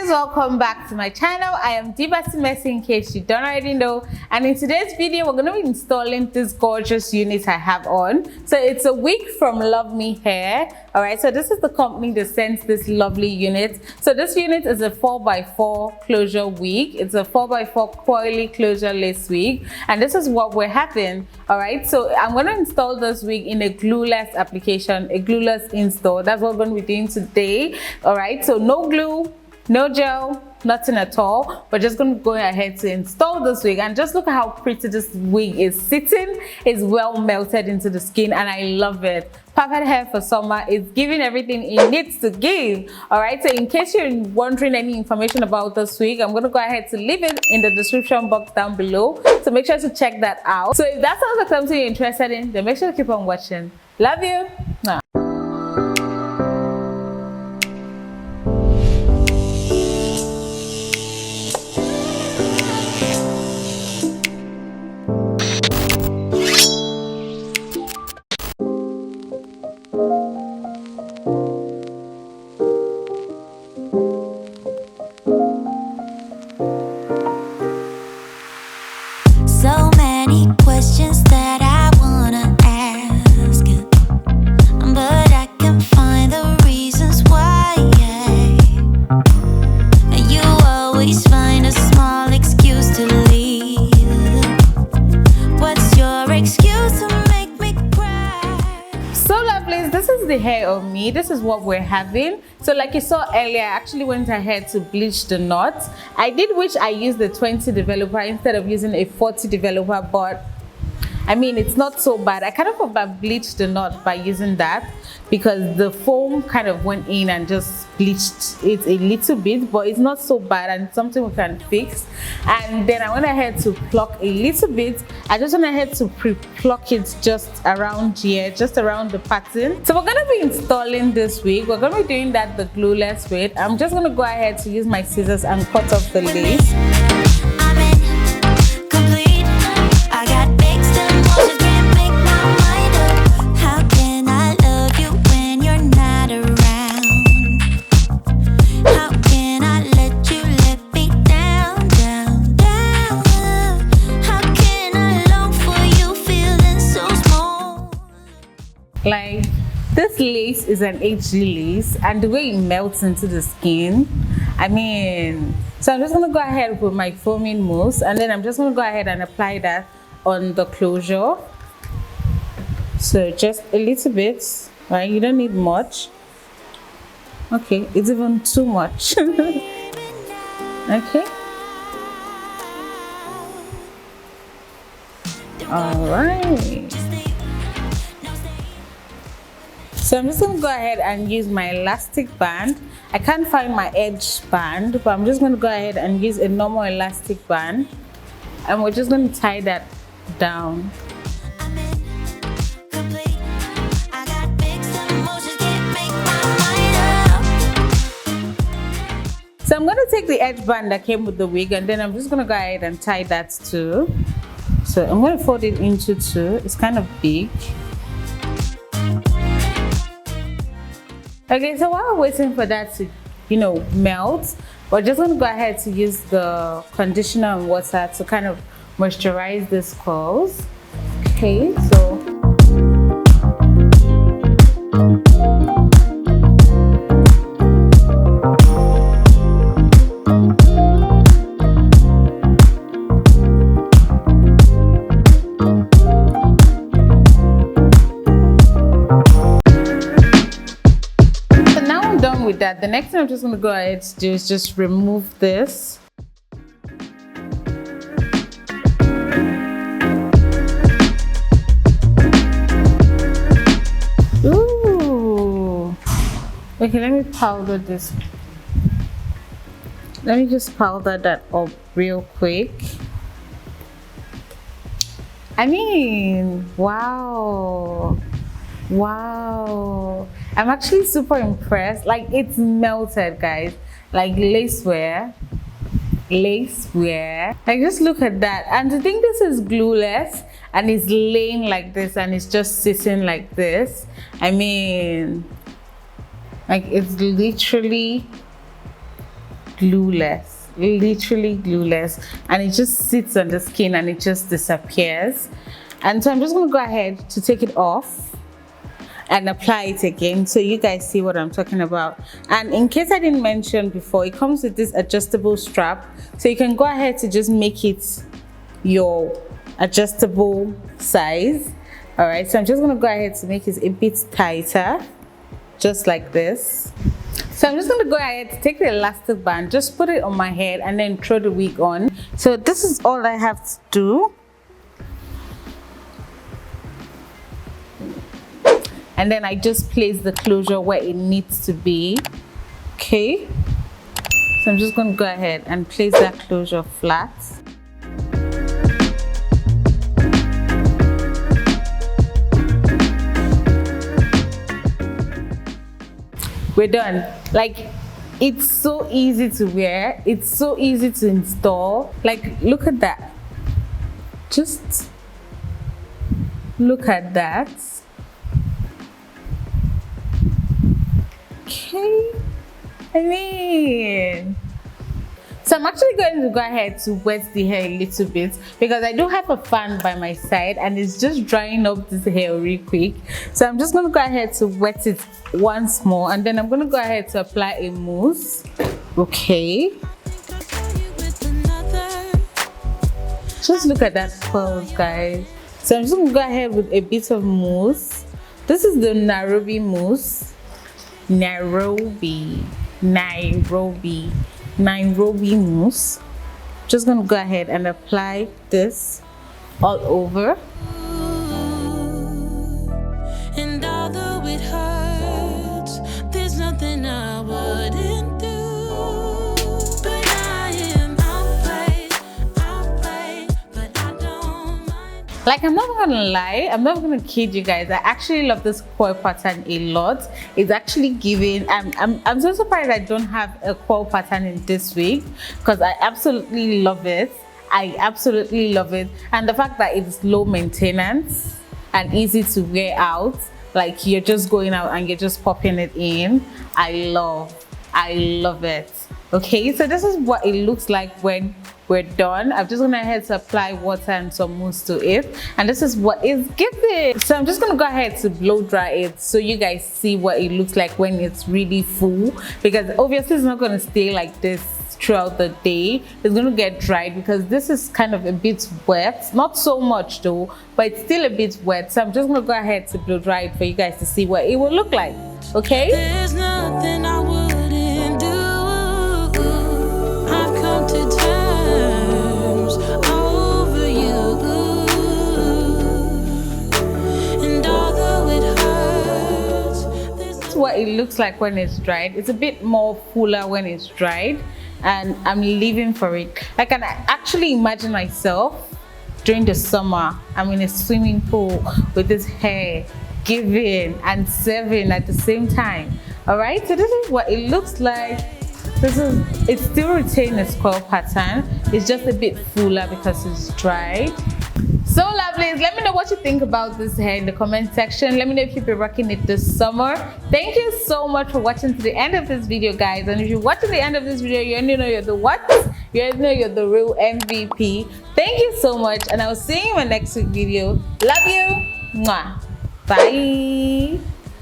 guys, welcome back to my channel. I am Diva Messi, in case you don't already know, and in today's video we're going to be installing this gorgeous unit I have on. So it's a wig from Luvme hair. All right, so this is the company that sends this lovely unit. So this unit is a 4x4 closure wig. It's a 4x4 coily closure lace wig, and this is what we're having. All right, so I'm going to install this wig in a glueless application, a glueless install. That's what we're going to be doing today. All right, so no glue, no gel, nothing at all. We're just going to go ahead to install this wig, and just look at how pretty this wig is sitting. It's well melted into the skin and I love it. Perfect hair for summer. It's giving everything it needs to give. All right, so in case you're wondering any information about this wig, I'm going to go ahead to leave it in the description box down below, so make sure to check that out. So if that sounds like something you're interested in, then make sure to keep on watching. Love you. Nah. So many questions that I wanna ask, but I can find the reasons why. You always find a small excuse to leave. What's your excuse to make me cry? So lovelies, this is the hair on me. This is what we're having. So like you saw earlier, I actually went ahead to bleach the knots. I did wish I used the 20 developer instead of using a 40 developer, but I mean, it's not so bad. I kind of bleached the knot by using that because the foam kind of went in and just bleached it a little bit, but it's not so bad and it's something we can fix. And then I went ahead to pluck a little bit. I just went ahead to pre-pluck it just around here, just around the pattern. So we're going to be installing this wig. We're going to be doing that the glueless way. I'm just going to go ahead to use my scissors and cut off the lace. Like, this lace is an HD lace, and the way it melts into the skin, I mean, so I'm just going to go ahead with my foaming mousse, and then I'm just going to go ahead and apply that on the closure. So just a little bit, right? You don't need much. Okay, it's even too much. Okay. All right. So I'm just going to go ahead and use my elastic band. I can't find my edge band, but I'm just going to go ahead and use a normal elastic band. And we're just going to tie that down. So I'm going to take the edge band that came with the wig, and then I'm just going to go ahead and tie that too. So I'm going to fold it into two. It's kind of big. Okay, so while we're waiting for that to, melt, we're just going to go ahead to use the conditioner and water to kind of moisturize these curls. Okay, so with that, the next thing I'm just going to go ahead to do is just remove this. Ooh. Okay, let me powder this. Let me just powder that up real quick. I mean, wow. Wow, I'm actually super impressed. Like, it's melted, guys. Like lace wear. Like, just look at that. And to think this is glueless and it's laying like this and it's just sitting like this, I mean, like, it's literally glueless, literally glueless, and it just sits on the skin and it just disappears. And so I'm just going to go ahead to take it off and apply it again so you guys see what I'm talking about. And in case I didn't mention before, it comes with this adjustable strap, so you can go ahead to just make it your adjustable size. All right, so I'm just going to go ahead to make it a bit tighter, just like this. So I'm just going to go ahead to take the elastic band, just put it on my head and then throw the wig on. So this is all I have to do. And then I just place the closure where it needs to be. Okay, so I'm just going to go ahead and place that closure flat. We're done. Like, it's so easy to wear, it's so easy to install. Like, look at that, just look at that. Okay, I mean, so I'm actually going to go ahead to wet the hair a little bit because I do have a fan by my side and it's just drying up this hair real quick. So I'm just going to go ahead to wet it once more, and then I'm going to go ahead to apply a mousse. Okay, just look at that curls, guys. So I'm just going to go ahead with a bit of mousse. This is the Nairobi mousse. Nairobi mousse. Just gonna go ahead and apply this all over. And although it hurts, there's nothing I wouldn't do. But I am outplayed, but I don't mind. Like, I'm not gonna lie, I'm not gonna kid you guys, I actually love this coil pattern a lot. It's actually giving, I'm so surprised I don't have a coil pattern in this wig because I absolutely love it. I absolutely love it. And the fact that it's low maintenance and easy to wear out, like you're just going out and you're just popping it in. I love it. Okay, so this is what it looks like when we're done. I'm just gonna ahead to apply water and some mousse to it, and this is what it's giving. So I'm just gonna go ahead to blow dry it so you guys see what it looks like when it's really full, because obviously it's not gonna stay like this throughout the day. It's gonna get dried because this is kind of a bit wet, not so much though, but it's still a bit wet. So I'm just gonna go ahead to blow dry it for you guys to see what it will look like. Okay, There's nothing I wouldn't do. I've come to terms over you. And although it hurts, this is what it looks like when it's dried. It's a bit more fuller when it's dried, and I'm living for it. I can actually imagine myself during the summer, I'm in a swimming pool with this hair giving and serving at the same time. All right, so this is what it looks like. It still retains its coil pattern, it's just a bit fuller because it's dried. So lovelies, let me know what you think about this hair in the comment section. Let me know if you've been rocking it this summer. Thank you so much for watching to the end of this video, guys. And if you watch to the end of this video, you already know you're the what? You already know you're the real MVP. Thank you so much, and I will see you in my next week video. Love you. Mwah. Bye.